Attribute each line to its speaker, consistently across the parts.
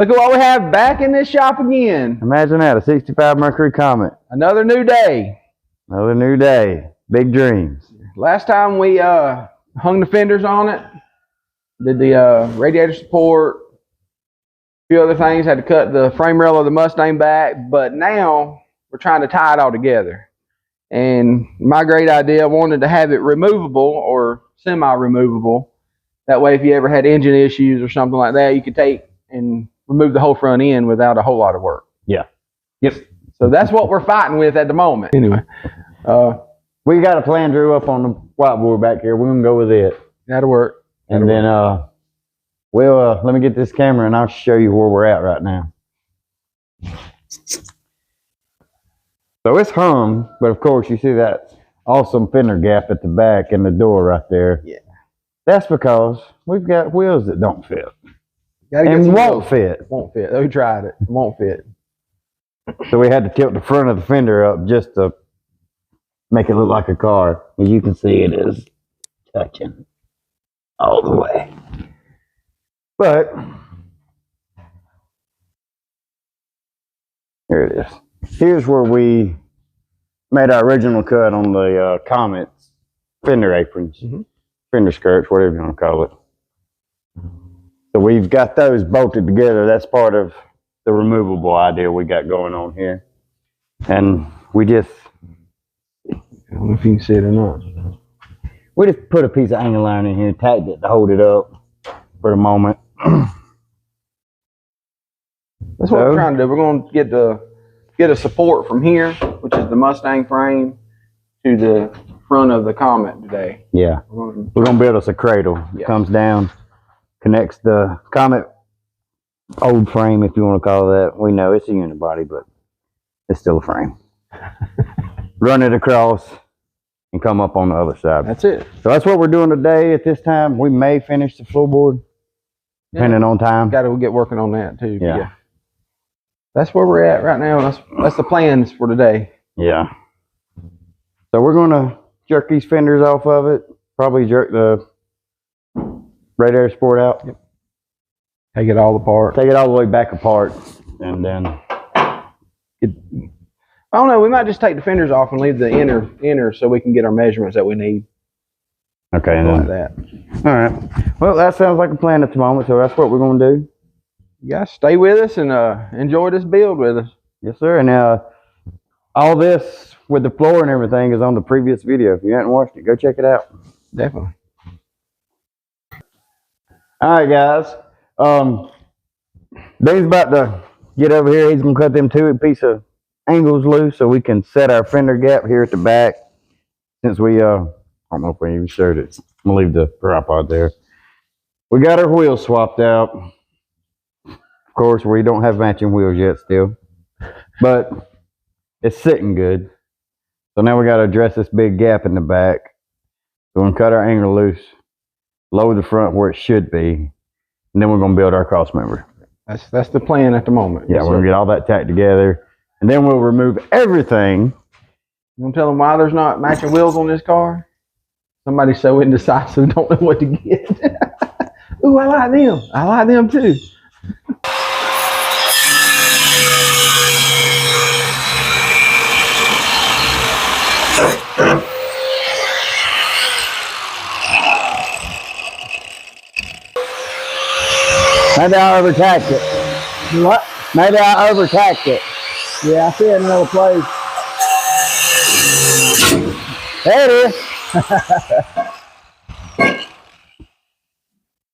Speaker 1: Look at what we have back in this shop again.
Speaker 2: Imagine that, a 65 Mercury Comet.
Speaker 1: Another new day.
Speaker 2: Another new day. Big dreams.
Speaker 1: Last time we hung the fenders on it, did the radiator support, a few other things, had to cut the frame rail of the Mustang back, but now we're trying to tie it all together. And my great idea, I wanted to have it removable or semi-removable. That way if you ever had engine issues or something like that, you could take and remove the whole front end without a whole lot of work.
Speaker 2: Yeah.
Speaker 1: Yep. So that's what we're fighting with at the moment. Anyway,
Speaker 2: we got a plan drew up on the whiteboard back here. We're gonna go with it.
Speaker 1: That'll work.
Speaker 2: And then we'll let me get this camera and I'll show you where we're at right now. So it's hung, but of course you see that awesome fender gap at the back and the door right there.
Speaker 1: Yeah.
Speaker 2: That's because we've got wheels that don't fit.
Speaker 1: And
Speaker 2: won't fit.
Speaker 1: Won't fit. We tried it. It won't fit.
Speaker 2: So we had to tilt the front of the fender up just to make it look like a car. As you can see, it is touching all the way. But here it is. Here's where we made our original cut on the Comet's fender aprons, fender skirts, whatever you want to call it. So we've got those bolted together. That's part of the removable idea we got going on here. And we just,
Speaker 1: I don't know if you can see it or not.
Speaker 2: We just put a piece of angle iron in here, tacked it to hold it up for the moment.
Speaker 1: That's what we're trying to do. We're going to get a support from here, which is the Mustang frame, to the front of the Comet today.
Speaker 2: Yeah. We're going to build us a cradle. It comes down, connects the Comet old frame, if you want to call it that. We know it's a unibody, but it's still a frame. Run it across and come up on the other side.
Speaker 1: That's it.
Speaker 2: So that's what we're doing today. At this time, we may finish the floorboard, depending on time.
Speaker 1: Got to get working on that too.
Speaker 2: Yeah.
Speaker 1: That's where we're at right now. That's the plans for today.
Speaker 2: Yeah. So we're going to jerk these fenders off of it. Probably jerk the radiator support out.
Speaker 1: Yep. Take it all apart.
Speaker 2: Take it all the way back apart, and then
Speaker 1: I don't know. We might just take the fenders off and leave the inner so we can get our measurements that we need.
Speaker 2: Okay, and
Speaker 1: like that.
Speaker 2: All right. Well, that sounds like a plan at the moment. So that's what we're going to do.
Speaker 1: You guys stay with us and enjoy this build with us.
Speaker 2: Yes, sir. And all this with the floor and everything is on the previous video. If you haven't watched it, go check it out.
Speaker 1: Definitely.
Speaker 2: All right, guys. Dave's about to get over here. He's gonna cut them two piece of angles loose so we can set our fender gap here at the back. Since we I don't know if we even showed it. I'm gonna leave the tripod there. We got our wheels swapped out. Of course, we don't have matching wheels yet still, but it's sitting good. So now we got to address this big gap in the back. So we're gonna cut our angle loose, lower the front where it should be, and then we're going to build our cross member.
Speaker 1: That's the plan at the moment.
Speaker 2: Yeah, we're going to get all that tacked together, and then we'll remove everything.
Speaker 1: You want to tell them why there's not matching wheels on this car? Somebody's so indecisive, don't know what to get. Ooh, I like them. I like them too.
Speaker 2: Maybe I'll over-tack it.
Speaker 1: What?
Speaker 2: Maybe I'll over-tack it.
Speaker 1: Yeah, I see it in another place.
Speaker 2: There it is.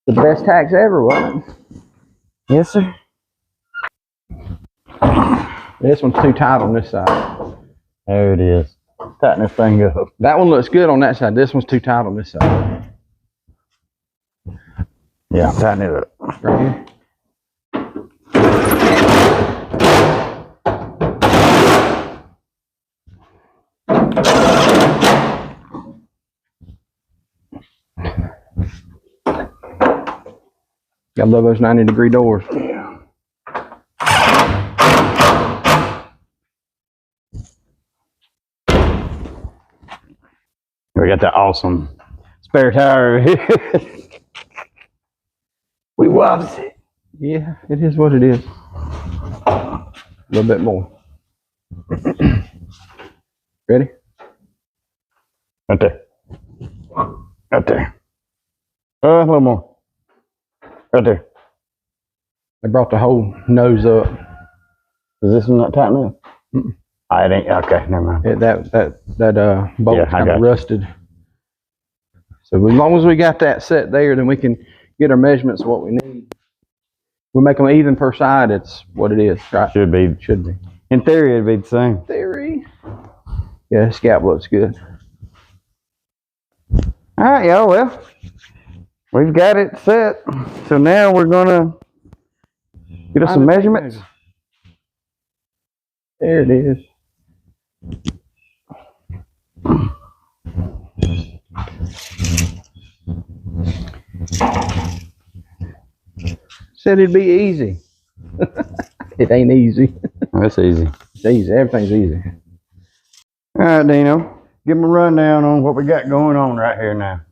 Speaker 1: The best tacks ever, wasn't it?
Speaker 2: Yes, sir.
Speaker 1: This one's too tight on this side.
Speaker 2: There it is. Tighten this thing up.
Speaker 1: That one looks good on that side. This one's too tight on this side.
Speaker 2: Yeah, tighten it up.
Speaker 1: Right here. Gotta love those 90-degree doors.
Speaker 2: Yeah. We got that awesome spare tire over here. We loves it.
Speaker 1: Yeah, it is what it is. A little bit more. Ready?
Speaker 2: Right there. Right there. A little more. Right there.
Speaker 1: I brought the whole nose up.
Speaker 2: Is this one not tight enough? It ain't. Okay, never mind.
Speaker 1: That bolt's
Speaker 2: Yeah, I
Speaker 1: kind
Speaker 2: got
Speaker 1: of
Speaker 2: you.
Speaker 1: rusted. So as long as we got that set there, then we can get our measurements of what we need. We make them even per side. It's what it is, right?
Speaker 2: Should be.
Speaker 1: Should be.
Speaker 2: In theory, it'd be the same.
Speaker 1: Theory. Yeah, this gap looks good.
Speaker 2: All right, y'all. Well, we've got it set. So now we're gonna get us some measurements.
Speaker 1: There it is. Said it'd be easy. It ain't easy.
Speaker 2: That's easy.
Speaker 1: It's easy. Everything's easy.
Speaker 2: All right, Dino. Give them a rundown on what we got going on right here now.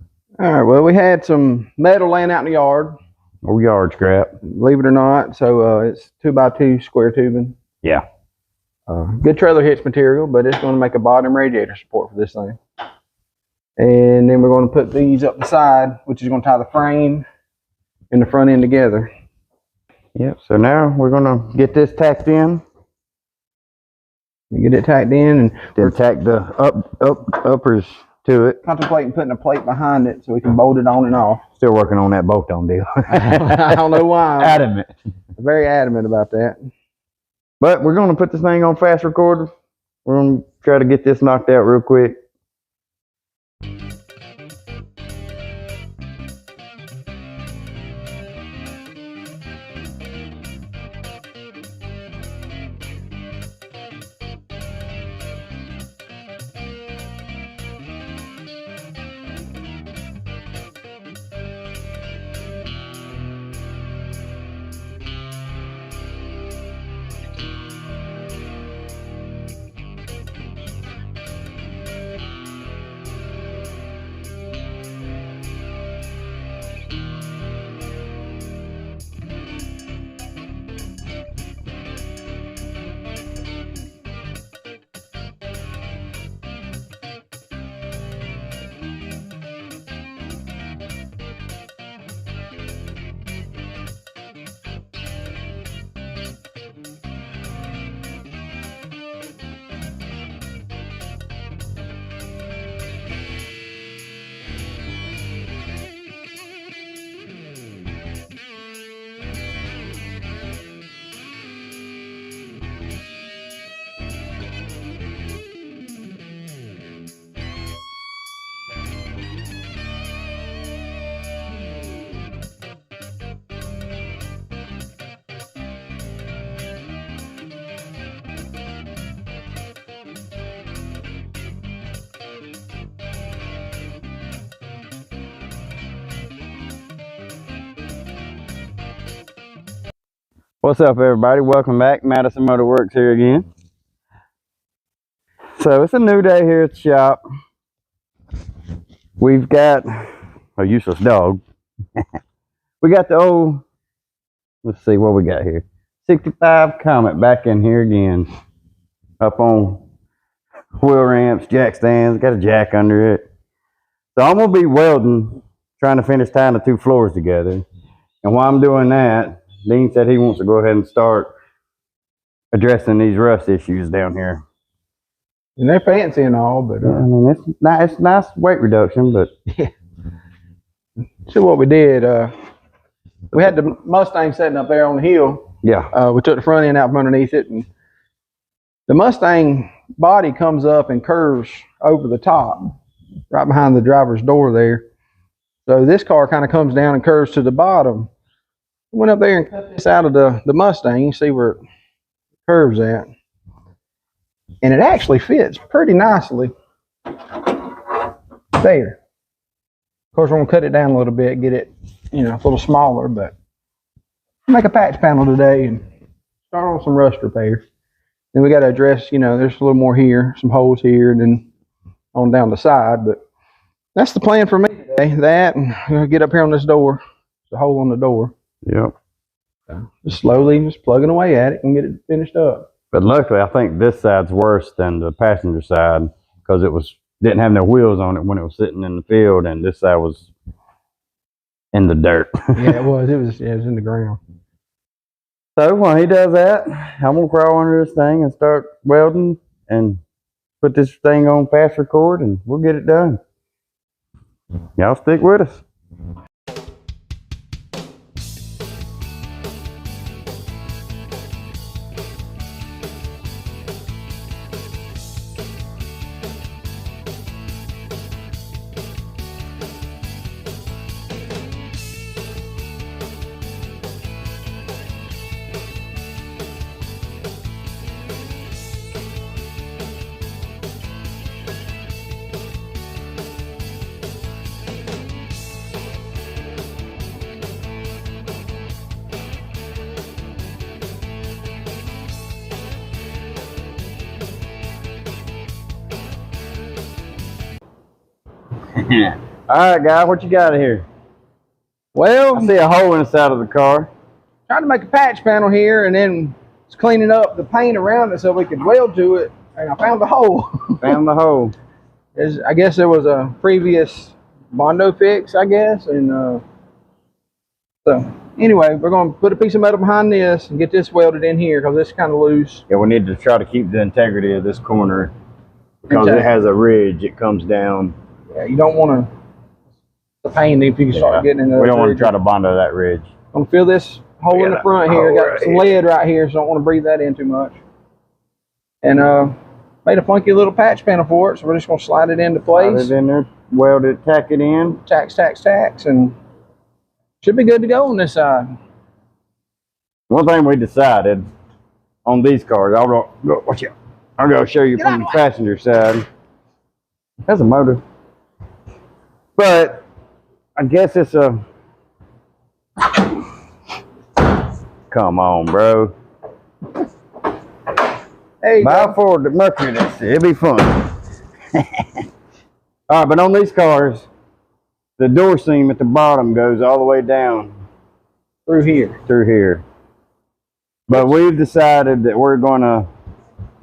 Speaker 1: All right. Well, we had some metal laying out in the yard.
Speaker 2: Oh, yard scrap.
Speaker 1: Believe it or not. So it's 2x2 square tubing.
Speaker 2: Yeah.
Speaker 1: Good trailer hitch material, but it's going to make a bottom radiator support for this thing. And then we're going to put these up the side, which is going to tie the frame and the front end together.
Speaker 2: Yep. So now we're gonna get this tacked in.
Speaker 1: You get it tacked in, and
Speaker 2: then tack the uppers to it.
Speaker 1: Contemplating putting a plate behind it so we can bolt it on and off.
Speaker 2: Still working on that bolt on deal.
Speaker 1: I don't know why.
Speaker 2: Adamant.
Speaker 1: Very adamant about that.
Speaker 2: But we're gonna put this thing on fast recorder. We're gonna try to get this knocked out real quick. What's up, everybody? Welcome back. Madison Motor Works here again. So it's a new day here at the shop. We've got a useless dog. We got the old, let's see what we got here. 65 Comet back in here again. Up on wheel ramps, jack stands, got a jack under it. So I'm gonna be welding, trying to finish tying the two floors together. And while I'm doing that, Dean said he wants to go ahead and start addressing these rust issues down here.
Speaker 1: And they're fancy and all, but
Speaker 2: Yeah, I mean, it's nice weight reduction, but
Speaker 1: yeah. So what we did, we had the Mustang sitting up there on the hill.
Speaker 2: yeah,
Speaker 1: We took the front end out from underneath it, and the Mustang body comes up and curves over the top, right behind the driver's door there. So this car kind of comes down and curves to the bottom. Went up there and cut this out of the Mustang. You see where it curves at. And it actually fits pretty nicely there. Of course, we're going to cut it down a little bit, get it, a little smaller, but make a patch panel today and start on some rust repair. Then we got to address, there's a little more here, some holes here, and then on down the side. But that's the plan for me today. That, and we'll get up here on this door. There's a hole on the door.
Speaker 2: yep.
Speaker 1: Just slowly, just plugging away at it and get it finished up.
Speaker 2: But luckily, I think this side's worse than the passenger side because didn't have no wheels on it when it was sitting in the field, and this side was in the dirt.
Speaker 1: Yeah, it was. It was in the ground.
Speaker 2: So while he does that, I'm gonna crawl under this thing and start welding and put this thing on fast record, and we'll get it done. Y'all stick with us. All right, guy, what you got here?
Speaker 1: Well,
Speaker 2: I see a hole in the side of the car.
Speaker 1: trying to make a patch panel here, and then it's cleaning up the paint around it so we could weld to it. And I found the hole.
Speaker 2: Found the hole.
Speaker 1: I guess there was a previous Bondo fix, I guess, and so anyway, we're going to put a piece of metal behind this and get this welded in here because it's kind of loose.
Speaker 2: Yeah, we need to try to keep the integrity of this corner because it has a ridge. It comes down.
Speaker 1: Yeah, you don't want to. The pain if you can start getting in the.
Speaker 2: We don't want to try to Bondo that ridge.
Speaker 1: I'm gonna fill this hole in the front here. Got some lead right here, so I don't want to breathe that in too much. And made a funky little patch panel for it, so we're just gonna slide it into place.
Speaker 2: Slide it in there, weld it, tack it in.
Speaker 1: Tacks, and should be good to go on this side.
Speaker 2: One thing we decided on these cars, watch out. I'm gonna show you from the passenger side. That's a motor, but I guess it's a. Come on, bro.
Speaker 1: Hey,
Speaker 2: buy for the Mercury. It'll be fun. All right, but on these cars, the door seam at the bottom goes all the way down
Speaker 1: through here.
Speaker 2: Through here. But we've decided that we're going to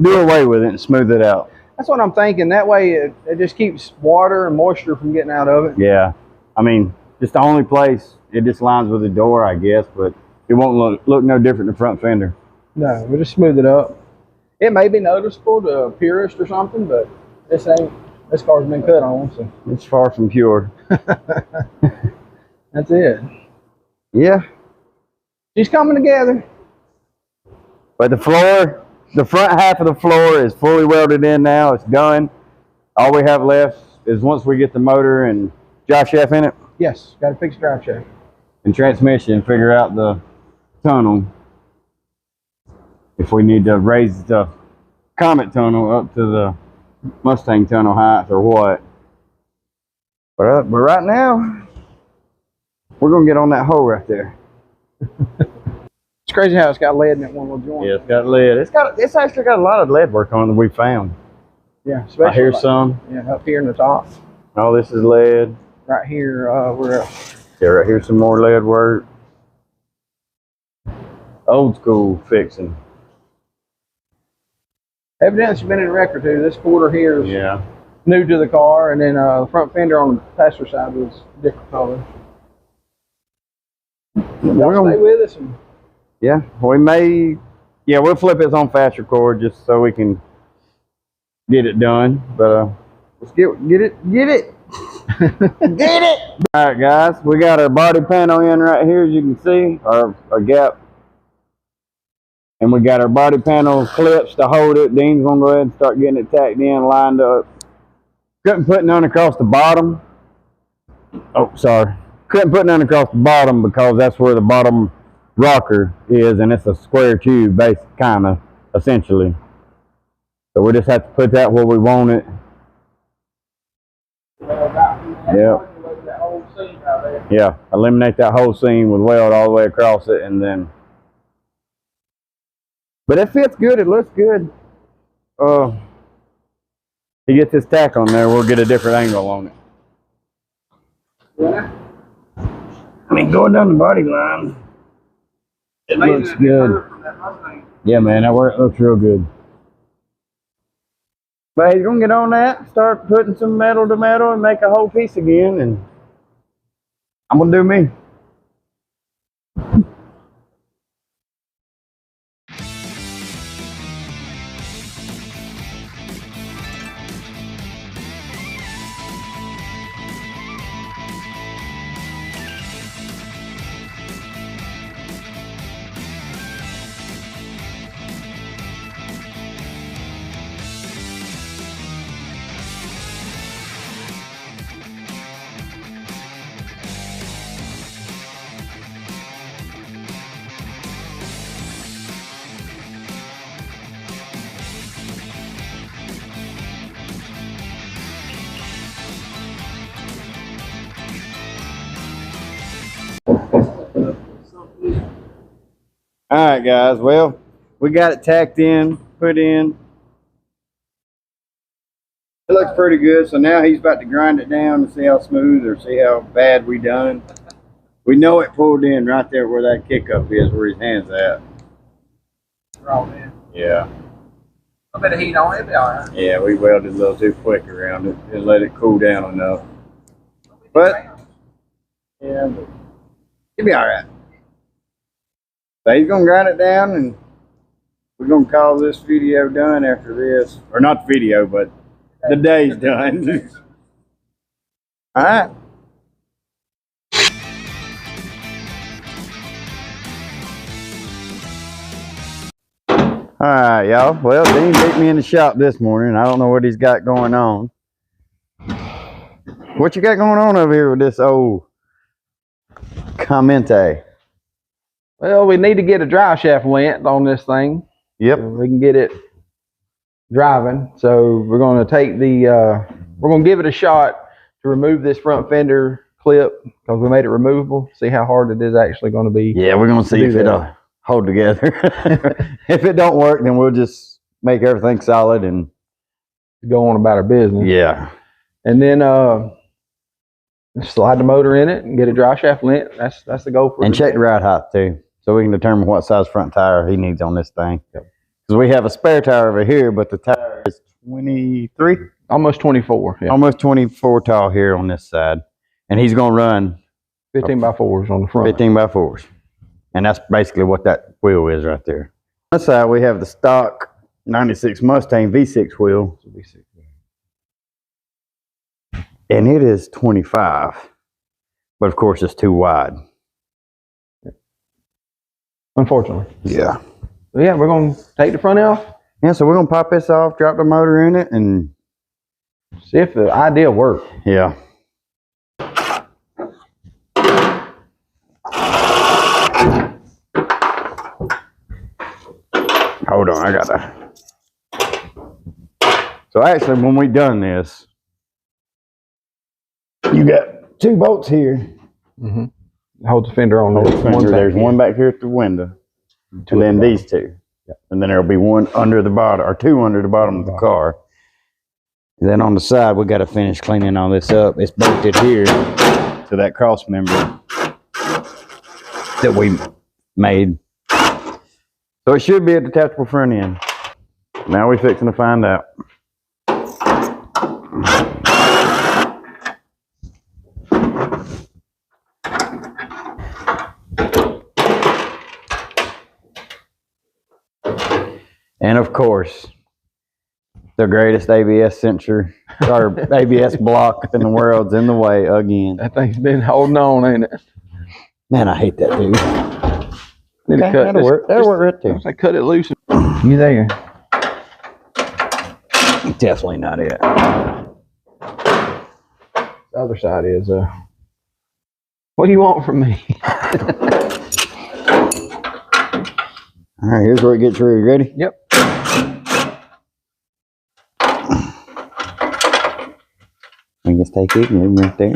Speaker 2: do away with it and smooth it out.
Speaker 1: That's what I'm thinking. That way, it just keeps water and moisture from getting out of it.
Speaker 2: Yeah. I mean, just the only place it just lines with the door, I guess, but it won't look no different than the front fender.
Speaker 1: No, we'll just smooth it up. It may be noticeable to a purist or something, but this car's been cut on, so
Speaker 2: it's far from pure.
Speaker 1: That's it.
Speaker 2: Yeah.
Speaker 1: She's coming together.
Speaker 2: But the front half of the floor is fully welded in now. It's done. All we have left is once we get the motor and drive shaft in it.
Speaker 1: Yes, got to fix drive shaft.
Speaker 2: And transmission, figure out the tunnel. If we need to raise the Comet tunnel up to the Mustang tunnel height or what. But right now, we're going to get on that hole right there.
Speaker 1: It's crazy how it's got lead in that one little joint.
Speaker 2: Yeah, it's got lead. It's actually got a lot of lead work on it that we found.
Speaker 1: Yeah, especially
Speaker 2: I hear some.
Speaker 1: Yeah, up here in the top.
Speaker 2: Oh, this is lead.
Speaker 1: Right here, we're
Speaker 2: yeah, right here's some more lead work. Old school fixing.
Speaker 1: Evidently, it's been in a wreck or two. This quarter here is new to the car, and then the front fender on the passenger side was different color. Y'all stay with us.
Speaker 2: Yeah, we may. Yeah, we'll flip it on fast record just so we can get it done. But let's get it. Get it. All right, guys, we got our body panel in right here, as you can see, our gap. And we got our body panel clips to hold it. Dean's gonna go ahead and start getting it tacked in, lined up. Couldn't put none across the bottom. Oh, sorry. Couldn't put none across the bottom because that's where the bottom rocker is, and it's a square tube, kind of, essentially. So we just have to put that where we want it. Yeah. Yeah, eliminate that whole seam with weld all the way across it, and then. But it fits good. It looks good. You get this tack on there, we'll get a different angle on it. Yeah. I mean, going down the body line, It looks good. Yeah, man, that work looks real good. But he's gonna get on that, start putting some metal to metal and make a whole piece again, and I'm gonna do me. All right, guys. Well, we got it tacked in, put in. It looks pretty good. So now he's about to grind it down to see how smooth or see how bad we done. We know it pulled in right there where that kick up is, where his hand's at. Yeah.
Speaker 1: A bit of heat on it, all right.
Speaker 2: Yeah, we welded a little too quick around it and let it cool down enough. But yeah, but it'll be all right. So he's gonna grind it down, and we're gonna call this video done after this, or not the video, but the day's done. All right. All right, y'all. Well, Dean beat me in the shop this morning. I don't know what he's got going on. What you got going on over here with this old Comet?
Speaker 1: Well, we need to get a drive shaft length on this thing.
Speaker 2: Yep.
Speaker 1: So we can get it driving. So we're going to take the, we're going to give it a shot to remove this front fender clip because we made it removable. See how hard it is actually going to be.
Speaker 2: Yeah, we're going to see if it'll hold together. If it don't work, then we'll just make everything solid and
Speaker 1: go on about our business.
Speaker 2: Yeah.
Speaker 1: And then slide the motor in it and get a drive shaft length. That's the goal for it.
Speaker 2: And check the ride height too, so we can determine what size front tire he needs on this thing. Because we have a spare tire over here, but the tire is 23,
Speaker 1: almost 24. Yeah.
Speaker 2: Almost 24 tall here on this side, and he's gonna run
Speaker 1: 15 by 4s on the front.
Speaker 2: 15 by 4s, and that's basically what that wheel is right there. On this side, we have the stock 96 Mustang V6 wheel. And it is 25, but of course it's too wide.
Speaker 1: Unfortunately.
Speaker 2: Yeah.
Speaker 1: But yeah, we're going to take the front off.
Speaker 2: Yeah, so we're going to pop this off, drop the motor in it, and
Speaker 1: see if the idea works.
Speaker 2: Yeah. Hold on, I gotta. So actually, when we done this, you got 2 bolts here.
Speaker 1: Mm-hmm. Hold the fender on.
Speaker 2: There's one back here at the window, and then these 2. Yep. And then there'll be one under the bottom, or 2 under the bottom of the car. And then on the side, we got to finish cleaning all this up. It's bolted here to that cross member that we made. So it should be a detachable front end. Now we're fixing to find out. And of course, the greatest ABS sensor or ABS block in the world's in the way again.
Speaker 1: That thing's been holding on, ain't it?
Speaker 2: Man, I hate that dude.
Speaker 1: Need to cut
Speaker 2: that'll work. That'll work right there.
Speaker 1: I cut it loose. You there?
Speaker 2: Definitely not it.
Speaker 1: The other side is what do you want from me?
Speaker 2: All right, here's where it gets ready. Ready?
Speaker 1: Yep.
Speaker 2: We just take it and leave it right there.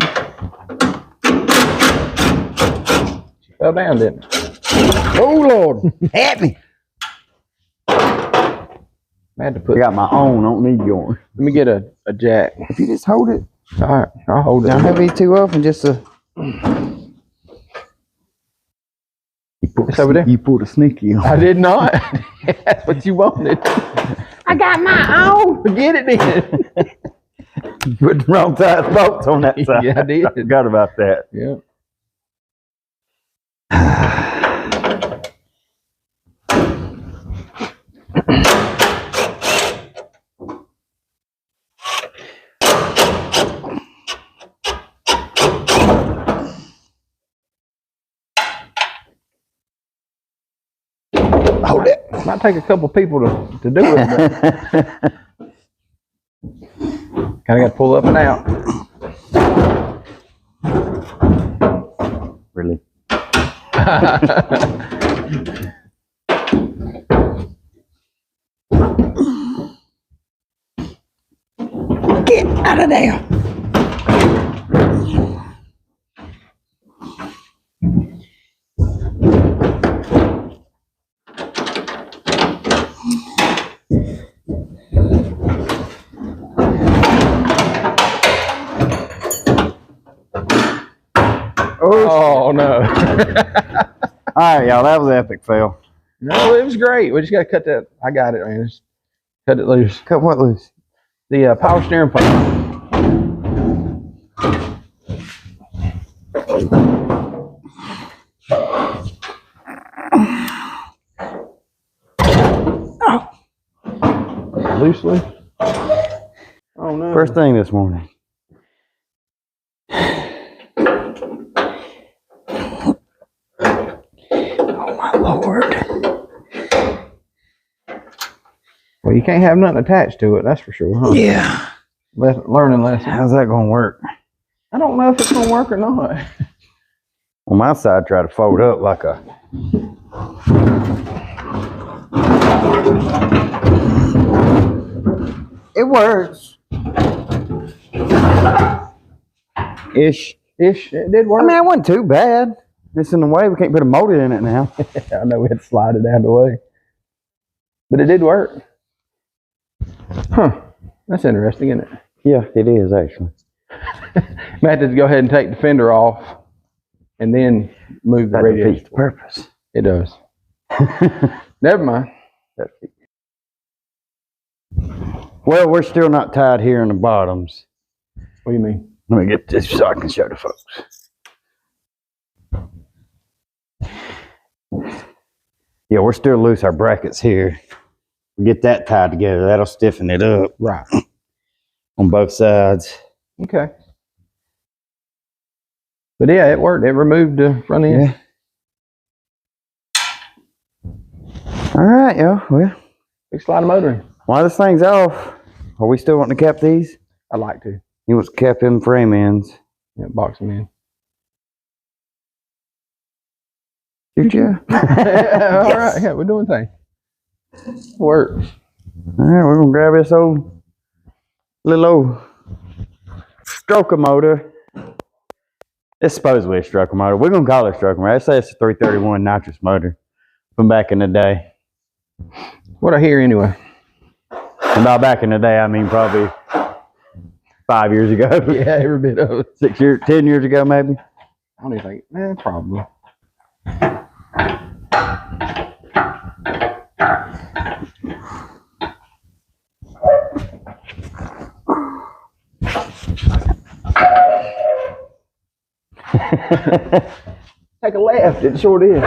Speaker 1: She fell down, didn't it?
Speaker 2: Oh Lord, help me!
Speaker 1: I had to put.
Speaker 2: I got my own. I don't need yours.
Speaker 1: Let me get a jack.
Speaker 2: If you just hold it.
Speaker 1: All right, I'll hold it.
Speaker 2: Don't have these 2 off and just
Speaker 1: It's over there.
Speaker 2: You pulled a sneaky on.
Speaker 1: I did not. That's what you wanted. I got my own. Forget it then.
Speaker 2: You put the wrong size bolts on that side.
Speaker 1: Yeah, I did.
Speaker 2: I forgot about that.
Speaker 1: Yeah.
Speaker 2: Hold it.
Speaker 1: Might take a couple people to do it. Kind of got to pull up and out.
Speaker 2: Really? Get out of there.
Speaker 1: Oh no.
Speaker 2: All right, y'all, that was an epic fail.
Speaker 1: No, it was great. We just got to cut that. I got it, man. Just cut it loose.
Speaker 2: Cut what loose?
Speaker 1: The power steering pump. Loosely. Oh no.
Speaker 2: First thing this morning. Oh my Lord.
Speaker 1: Well, you can't have nothing attached to it, that's for sure, huh?
Speaker 2: Yeah.
Speaker 1: Learning lesson.
Speaker 2: How's that gonna work?
Speaker 1: I don't know if it's gonna work or not.
Speaker 2: On my side, try to fold up like a. It works. Ish.
Speaker 1: It did work.
Speaker 2: I mean, it wasn't too bad. Just in the way, we can't put a motor in it now.
Speaker 1: I know we had to slide it out of the way. But it did work. Huh. That's interesting, isn't it?
Speaker 2: Yeah, it is actually.
Speaker 1: Might have to go ahead and take the fender off and then move the
Speaker 2: That
Speaker 1: radiator.
Speaker 2: defeats the purpose.
Speaker 1: It does. Never mind.
Speaker 2: Well, we're still not tied here in the bottoms.
Speaker 1: What do you mean?
Speaker 2: Let me get this so I can show the folks. Yeah, we're still loose our brackets here. We get that tied together. That'll stiffen it up
Speaker 1: Right.
Speaker 2: on both sides.
Speaker 1: Okay. But yeah, it worked. It removed the front end.
Speaker 2: Yeah. All right, y'all. Well,
Speaker 1: Big slide of motor in.
Speaker 2: while this thing's off, are we still wanting to cap these?
Speaker 1: I'd like to.
Speaker 2: He wants to cap them frame ends.
Speaker 1: Yeah, box them in.
Speaker 2: Shoot ya.
Speaker 1: All right. Yeah, we're doing things. Works.
Speaker 2: All right, we're gonna grab this little old stroker motor. It's supposedly a stroker motor. We're gonna call it a stroker motor. I say it's a 331 nitrous motor from back in the day.
Speaker 1: What I hear anyway.
Speaker 2: And by back in the day, I mean probably 5 years ago.
Speaker 1: Yeah, every bit of it.
Speaker 2: 6 years, 10 years ago, maybe.
Speaker 1: I don't even think, probably. Take a left, it sure is.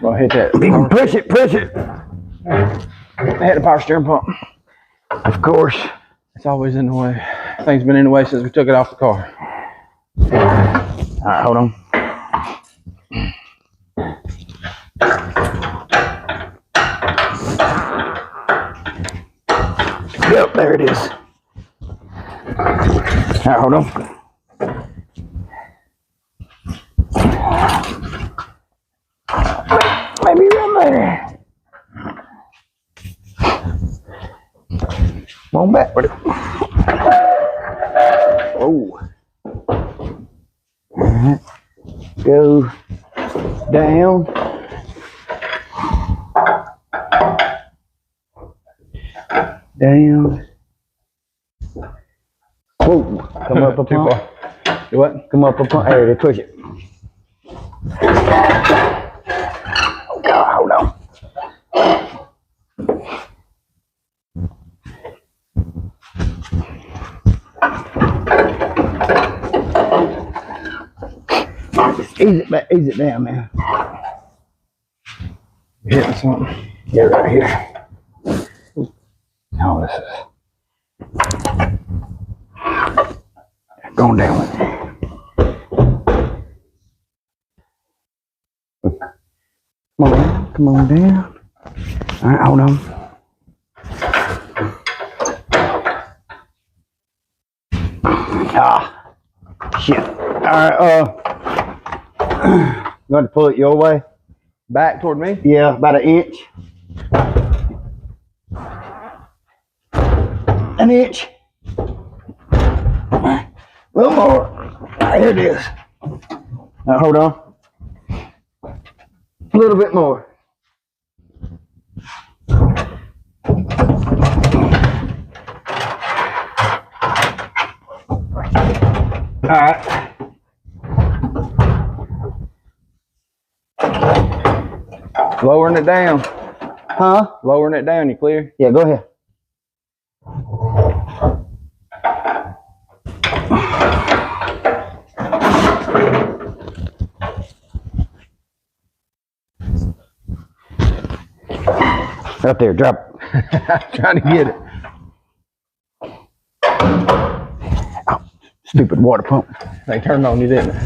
Speaker 1: Well, hit that.
Speaker 2: Push it, push it.
Speaker 1: I hit the power steering pump.
Speaker 2: Of course.
Speaker 1: It's always in the way. Thing's been in the way since we took it off the car.
Speaker 2: All right, hold on. Yep, there it is. All right, hold on. Maybe right there. Come on back with it. Oh. All right. Go down. Down. Whoa. Come up a
Speaker 1: Too
Speaker 2: pump.
Speaker 1: far. Do what?
Speaker 2: Come up there, they push it. Oh God, hold on. Ease it down, man.
Speaker 1: Hitting something.
Speaker 2: Yeah, right here. No, this is going down with it. Come on down. All right, hold on. Ah, shit. All right, you want to pull it your way?
Speaker 1: Back toward me?
Speaker 2: Yeah, about an inch. An inch. A little more. Right, here it is. Now, hold on. A little bit more. All right.
Speaker 1: Lowering it down.
Speaker 2: Huh?
Speaker 1: Lowering it down, you clear?
Speaker 2: Yeah, go ahead. Up there, drop it.
Speaker 1: Trying to get it.
Speaker 2: Oh, stupid water pump.
Speaker 1: They turned on you, didn't they?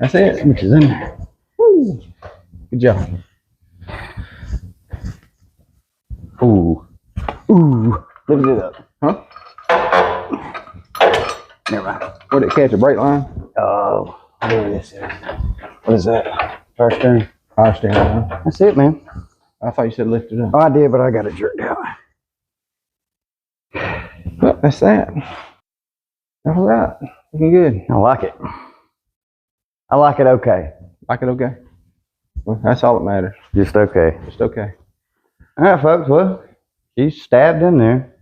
Speaker 1: That's it.
Speaker 2: Which is in there.
Speaker 1: Woo. Good job.
Speaker 2: Ooh. Ooh. Lift it up.
Speaker 1: Huh?
Speaker 2: Never mind.
Speaker 1: What did it catch? A brake line?
Speaker 2: Oh, there this is. What is that? Power steering?
Speaker 1: Power steering. Huh?
Speaker 2: That's it, man.
Speaker 1: I thought you said lift it up.
Speaker 2: Oh, I did, but I got it jerked out.
Speaker 1: Well, that's that. All right. Looking good.
Speaker 2: I like it. I like it okay.
Speaker 1: Like it okay? Well, that's all that matters.
Speaker 2: Just okay.
Speaker 1: Just okay.
Speaker 2: All right, folks. Well, she's stabbed in there.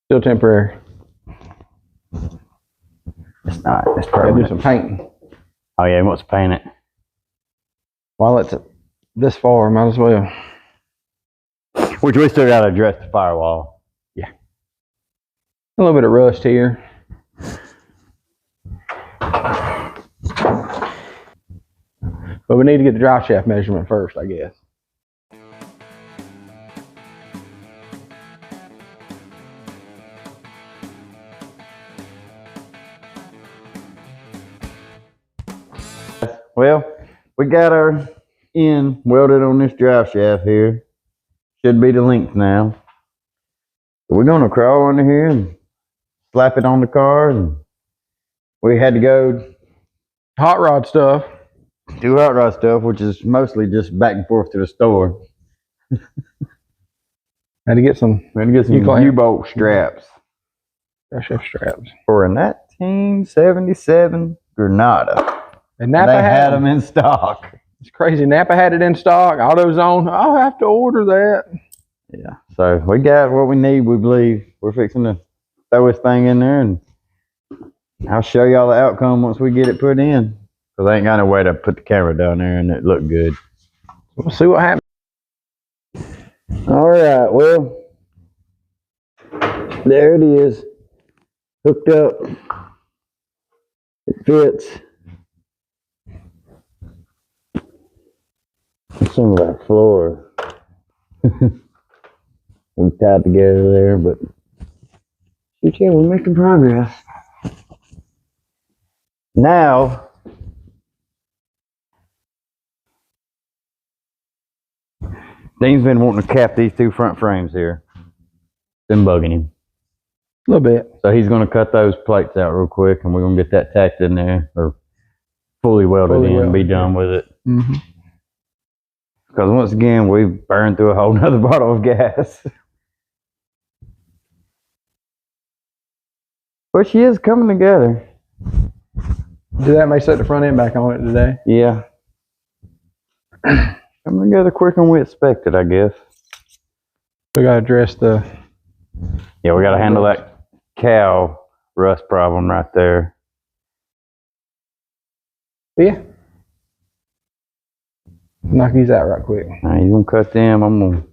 Speaker 1: Still temporary.
Speaker 2: It's not. It's
Speaker 1: Gotta do
Speaker 2: permanent.
Speaker 1: some painting.
Speaker 2: Oh, yeah, he wants to paint it.
Speaker 1: While it's this far, might as well.
Speaker 2: Which we still got to address the firewall.
Speaker 1: Yeah. A little bit of rust here. But we need to get the drive shaft measurement first, I guess.
Speaker 2: Well, we got our end welded on this drive shaft here. Should be the length now. We're going to crawl under here and slap it on the car. And we had to go
Speaker 1: Hot rod stuff.
Speaker 2: do hot rod stuff, which is mostly just back and forth to the store.
Speaker 1: Had to get some
Speaker 2: We had to get some U-bolt straps
Speaker 1: drive shaft straps.
Speaker 2: for a 1977 Granada.
Speaker 1: And Napa
Speaker 2: They had
Speaker 1: had
Speaker 2: them in stock.
Speaker 1: It's crazy. Napa had it in stock. AutoZone. I'll have to order that.
Speaker 2: Yeah, so we got what we need, we believe. We're fixing to throw this thing in there, and I'll show y'all the outcome once we get it put in. Because I ain't got no way to put the camera down there and it look good.
Speaker 1: We'll see what happens.
Speaker 2: All right, well, there it is. Hooked up. It fits. Some of that floor. We tied together there, but yeah, we're making progress. Now, Dean's been wanting to cap these two front frames here. Been bugging him.
Speaker 1: A little bit.
Speaker 2: So he's going to cut those plates out real quick, and we're going to get that tacked in there, or fully welded in and be done with it.
Speaker 1: Mm-hmm.
Speaker 2: Because once again, we've burned through a whole nother bottle of gas. But she is coming together.
Speaker 1: Do that may set the front end back on it today.
Speaker 2: Yeah. Coming together quicker than we expected, I guess.
Speaker 1: We got to address the...
Speaker 2: Yeah, we got to handle that cow rust problem right there.
Speaker 1: Yeah. Knock these out right quick.
Speaker 2: All right, you gonna cut them? I'm gonna.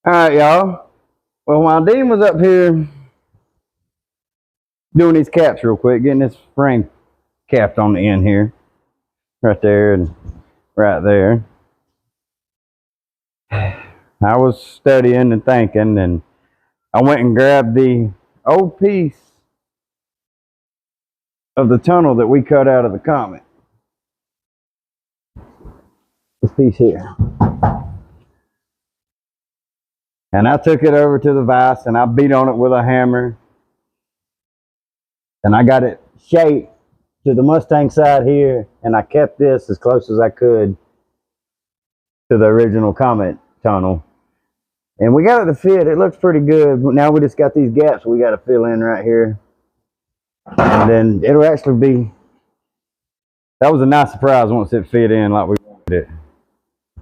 Speaker 2: All right, y'all. Well, while Dean was up here doing these caps real quick, getting this frame capped on the end here, right there and right there, I was studying and thinking, and I went and grabbed the old piece of the tunnel that we cut out of the Comet. This piece here. And I took it over to the vise and I beat on it with a hammer. And I got it shaped to the Mustang side here. And I kept this as close as I could to the original Comet tunnel. And we got it to fit. It looks pretty good. But now we just got these gaps we got to fill in right here. And then it'll actually be, that was a nice surprise once it fit in like we wanted it.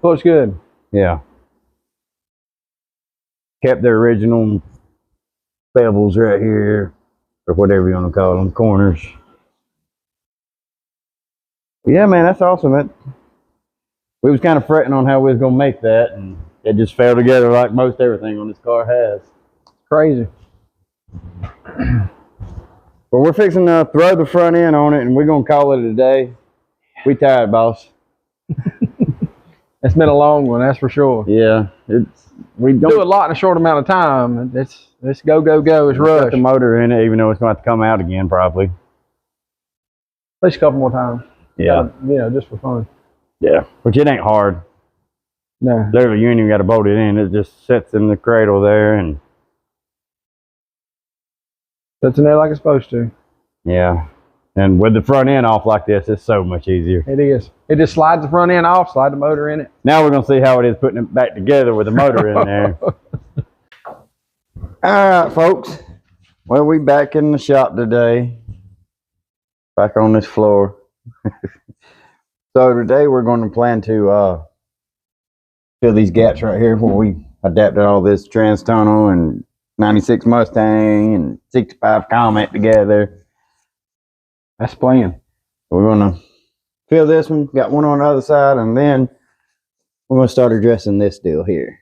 Speaker 1: Looks good.
Speaker 2: Yeah. Kept the original bevels right here, or whatever you want to call them, corners. Yeah, man, that's awesome. We was kind of fretting on how we was going to make that, and it just fell together like most everything on this car has.
Speaker 1: Crazy.
Speaker 2: But we're fixing to throw the front end on it, and we're going to call it a day. We tired, boss.
Speaker 1: It's been a long one, that's for sure.
Speaker 2: Yeah, we
Speaker 1: do a lot in a short amount of time. It's go, go, go. It's rush.
Speaker 2: Got the motor in it, even though it's going to have to come out again probably.
Speaker 1: At least a couple more times.
Speaker 2: Yeah.
Speaker 1: You know, just for fun.
Speaker 2: Yeah, which it ain't hard.
Speaker 1: No.
Speaker 2: Literally, you ain't even got to bolt it in. It just sits in the cradle there and
Speaker 1: sits in there like it's supposed to.
Speaker 2: Yeah. And with the front end off like this, it's so much easier.
Speaker 1: It is. It just slides the front end off, slide the motor in it.
Speaker 2: Now we're going to see how it is putting it back together with the motor in there. All right, folks. Well, we back in the shop today. Back on this floor. So today we're going to plan to fill these gaps right here where we adapted all this trans tunnel and 96 Mustang and 65 Comet together.
Speaker 1: That's the plan.
Speaker 2: We're going to fill this one, got one on the other side, and then we're going to start addressing this deal here.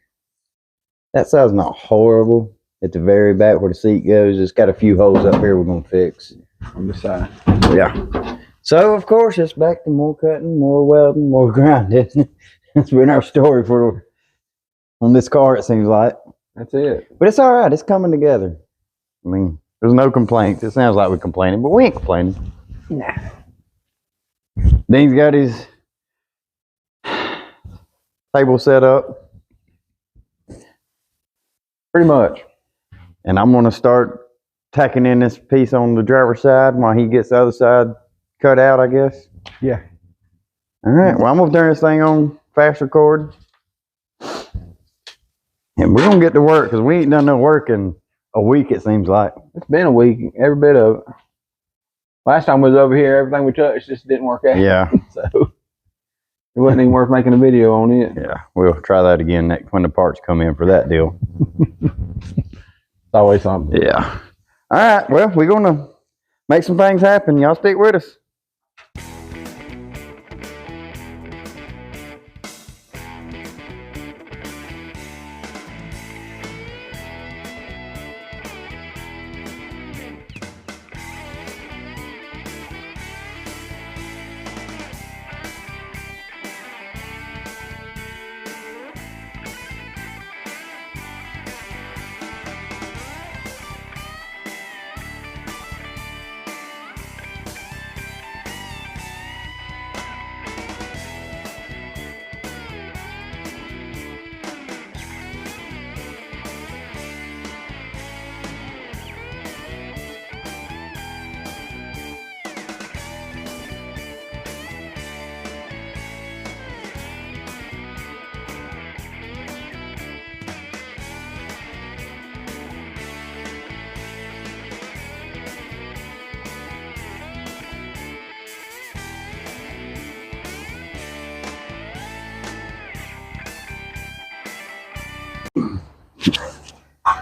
Speaker 2: That side's not horrible. At the very back where the seat goes, it's got a few holes up here we're going to fix.
Speaker 1: On the side.
Speaker 2: Yeah. So, of course, it's back to more cutting, more welding, more grinding. That's been our story on this car, it seems like.
Speaker 1: That's it.
Speaker 2: But it's all right. It's coming together. I mean, there's no complaints. It sounds like we're complaining, but we ain't complaining.
Speaker 1: Nah.
Speaker 2: Dean's got his table set up.
Speaker 1: Pretty much.
Speaker 2: And I'm going to start tacking in this piece on the driver's side while he gets the other side cut out, I guess.
Speaker 1: Yeah.
Speaker 2: All right. Well, I'm going to turn this thing on fast record. And we're going to get to work because we ain't done no work in a week, it seems like.
Speaker 1: It's been a week, every bit of it. Last time we was over here, everything we touched just didn't work out.
Speaker 2: Yeah.
Speaker 1: So it wasn't even worth making a video on it.
Speaker 2: Yeah. We'll try that again next when the parts come in for that deal.
Speaker 1: It's always something.
Speaker 2: Yeah. All right. Well, we're going to make some things happen. Y'all stick with us.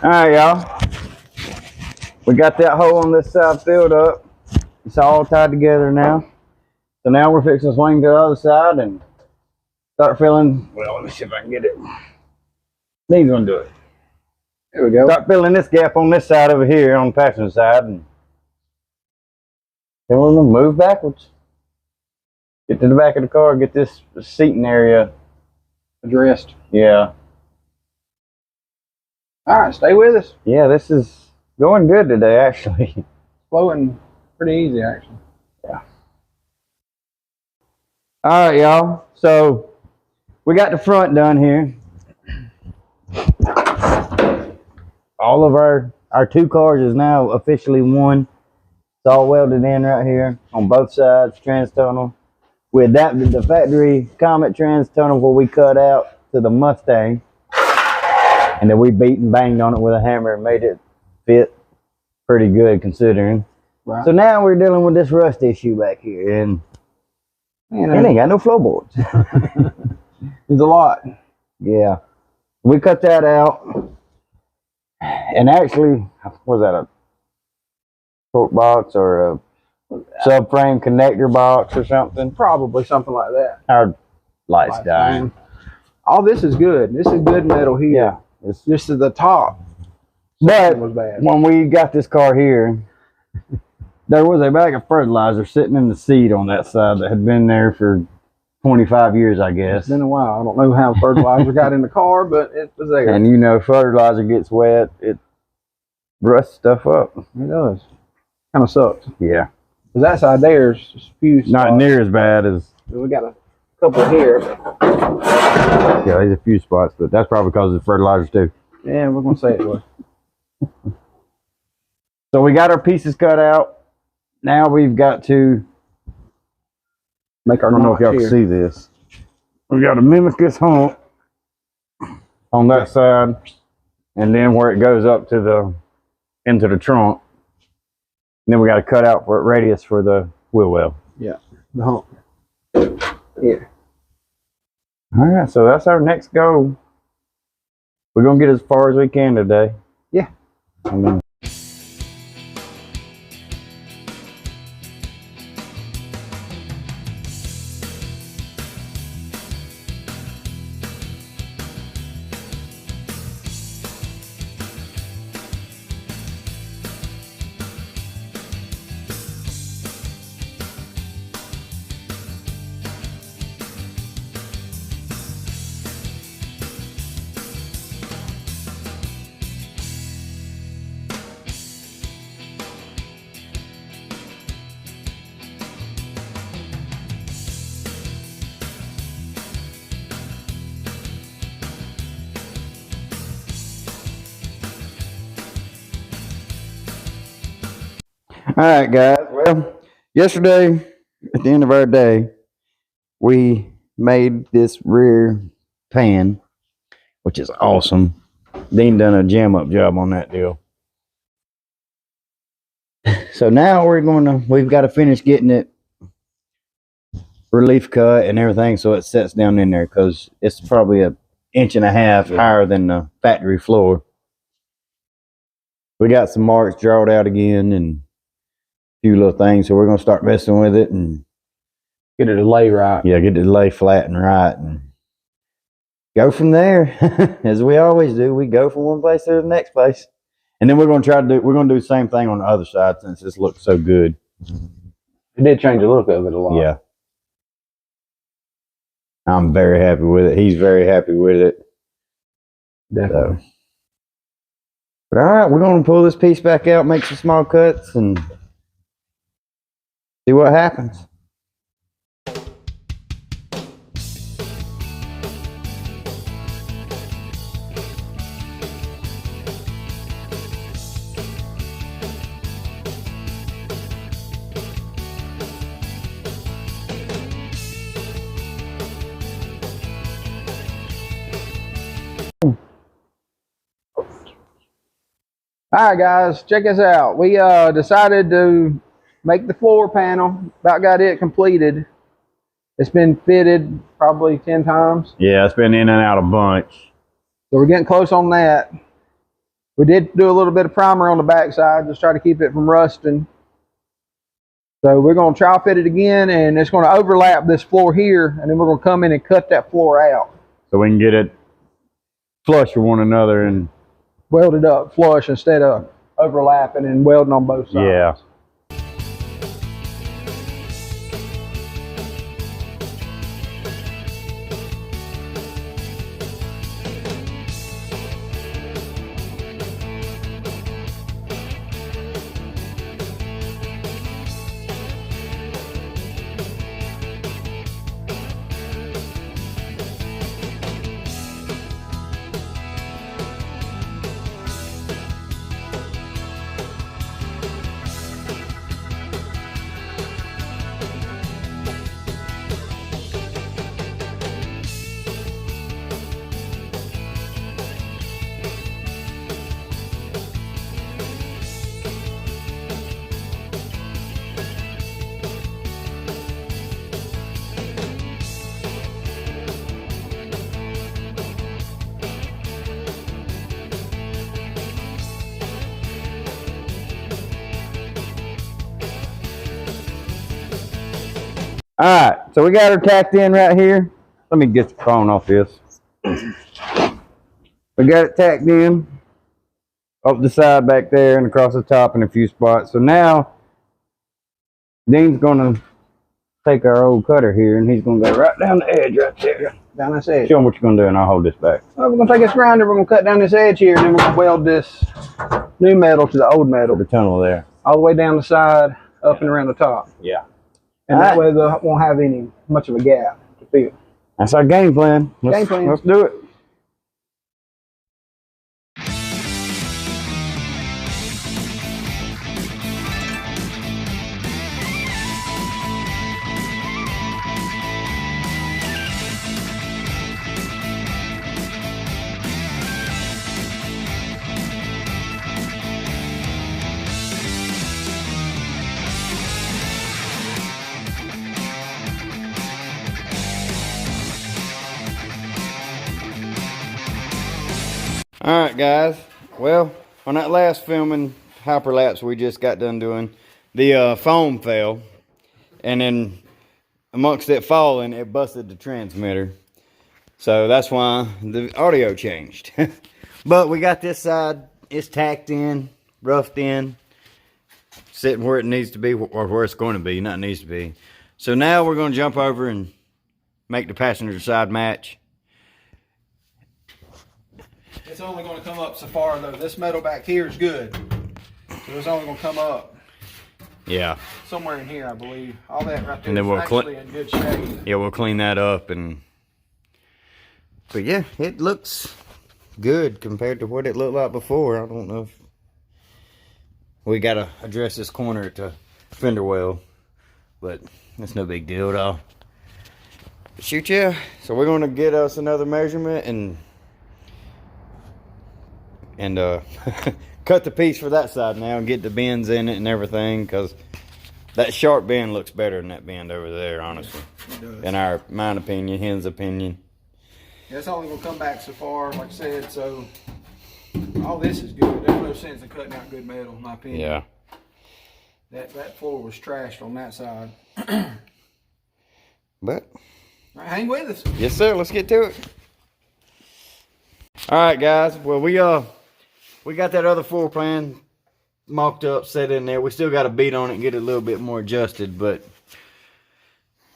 Speaker 2: All right, y'all. We got that hole on this side filled up. It's all tied together now. So now we're fixing to swing to the other side and start filling. Well, let me see if I can get it. These gonna do it.
Speaker 1: There we go.
Speaker 2: Start filling this gap on this side over here on the passenger side, and then we're gonna move backwards. Get to the back of the car, get this seating area
Speaker 1: Addressed.
Speaker 2: Yeah.
Speaker 1: All right, stay with us.
Speaker 2: Yeah, this is going good today, actually.
Speaker 1: Flowing pretty easy, actually.
Speaker 2: Yeah. All right, y'all. So we got the front done here. All of our two cars is now officially one. It's all welded in right here on both sides, trans tunnel. We adapted the factory Comet trans tunnel where we cut out to the Mustang. And then we beat and banged on it with a hammer and made it fit pretty good considering.
Speaker 1: Right.
Speaker 2: So now we're dealing with this rust issue back here, and it ain't got no floorboards.
Speaker 1: There's a lot.
Speaker 2: Yeah. We cut that out. And actually, was that a torque box or a subframe connector box or something?
Speaker 1: Probably something like that.
Speaker 2: Our light's dying.
Speaker 1: All this is good. This is good metal here.
Speaker 2: Yeah.
Speaker 1: It's just to the top.
Speaker 2: But
Speaker 1: was bad.
Speaker 2: when we got this car here, there was a bag of fertilizer sitting in the seat on that side that had been there for 25 years, I guess.
Speaker 1: It's been a while. I don't know how fertilizer got in the car, but it was there.
Speaker 2: And you know, fertilizer gets wet, it rusts stuff up.
Speaker 1: It does. Kind of sucks.
Speaker 2: Yeah.
Speaker 1: Because that side there is just a few spots.
Speaker 2: Not near as bad as...
Speaker 1: We got a couple here.
Speaker 2: Yeah, there's a few spots, but that's probably because of the fertilizers too.
Speaker 1: Yeah, we're going to say it was.
Speaker 2: So we got our pieces cut out. Now we've got to
Speaker 1: make our
Speaker 2: I don't know if y'all can see this. We got to mimic this hump on that side, and then where it goes up to the into the trunk. And then we got to cut out for radius for the wheel well.
Speaker 1: Yeah, the hump. Yeah.
Speaker 2: All right, so that's our next goal. We're gonna get as far as we can today.
Speaker 1: Yeah.
Speaker 2: I mean, all right, guys. Well, yesterday, at the end of our day, we made this rear pan, which is awesome. Dean done a jam up job on that deal. So now we've got to finish getting it relief cut and everything so it sets down in there, because it's probably 1.5 inches higher than the factory floor. We got some marks drawed out again and few little things, so we're gonna start messing with it and
Speaker 1: get it to lay right.
Speaker 2: Yeah, get it to lay flat and right and go from there. As we always do, we go from one place to the next place. And then we're gonna do the same thing on the other side since this looks so good.
Speaker 1: It did change the look of it a lot.
Speaker 2: Yeah. I'm very happy with it. He's very happy with it.
Speaker 1: Definitely.
Speaker 2: So. But all right, we're gonna pull this piece back out, make some small cuts, and see what happens.
Speaker 1: All right, guys, check us out. We decided to make the floor panel. About got it completed. It's been fitted probably 10 times.
Speaker 2: Yeah, it's been in and out a bunch.
Speaker 1: So we're getting close on that. We did do a little bit of primer on the backside, just try to keep it from rusting. So we're going to try fit it again, and it's going to overlap this floor here, and then we're going to come in and cut that floor out.
Speaker 2: So we can get it flush with one another and
Speaker 1: weld it up flush instead of overlapping and welding on both sides.
Speaker 2: Yeah. All right, so we got her tacked in right here. Let me get the phone off this. We got it tacked in up the side back there and across the top in a few spots. So now Dean's gonna take our old cutter here and he's gonna go right down the edge right there.
Speaker 1: Down this edge.
Speaker 2: Show him what you're gonna do and I'll hold this back.
Speaker 1: Well, we're gonna take this grinder, we're gonna cut down this edge here, and then we're gonna weld this new metal to the old metal.
Speaker 2: The tunnel there.
Speaker 1: All the way down the side, up and around the top.
Speaker 2: Yeah.
Speaker 1: And that way they won't have any much of a gap to fill.
Speaker 2: That's our game plan.
Speaker 1: Game plan.
Speaker 2: Let's do it. All right, guys. Well, on that last filming hyperlapse we just got done doing, the foam fell, and then amongst it falling, it busted the transmitter. So that's why the audio changed. But we got this side, it's tacked in, roughed in, sitting where it needs to be, or where it's going to be, not needs to be. So now we're going to jump over and make the passenger side match.
Speaker 1: It's only going to come up so far though. This metal back here is good. So it's only going to come up.
Speaker 2: Yeah.
Speaker 1: Somewhere in here, I believe. All that right there
Speaker 2: And then
Speaker 1: is
Speaker 2: we'll
Speaker 1: actually in good shape.
Speaker 2: Yeah, we'll clean that up and... But yeah, it looks good compared to what it looked like before. I don't know if... We got to address this corner at the fender well. But that's no big deal at all. But shoot, yeah. So we're going to get us another measurement and cut the piece for that side now and get the bends in it and everything, because that sharp bend looks better than that bend over there, honestly.
Speaker 1: It does.
Speaker 2: In my opinion, his opinion.
Speaker 1: Yeah, it's only going to come back so far, like I said, so all this is good. There's no sense in cutting out good metal, in my opinion.
Speaker 2: Yeah.
Speaker 1: That floor was trashed on that side.
Speaker 2: But
Speaker 1: All right, hang with us.
Speaker 2: yes, sir. Let's get to it. All right, guys. Well, we got that other floor plan mocked up, set in there. We still got to beat on it and get it a little bit more adjusted, but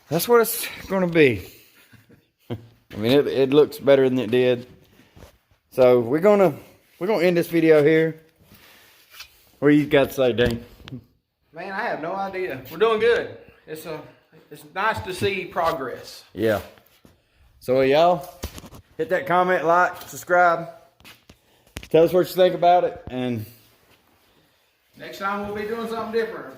Speaker 2: that's what it's going to be. I mean, it looks better than it did. So we're gonna end this video here. What do you got to say, Dane?
Speaker 1: Man, I have no idea. We're doing good. It's nice to see progress.
Speaker 2: Yeah. So y'all, hit that comment, like, subscribe. Tell us what you think about it, and
Speaker 1: Next time we'll be doing something different.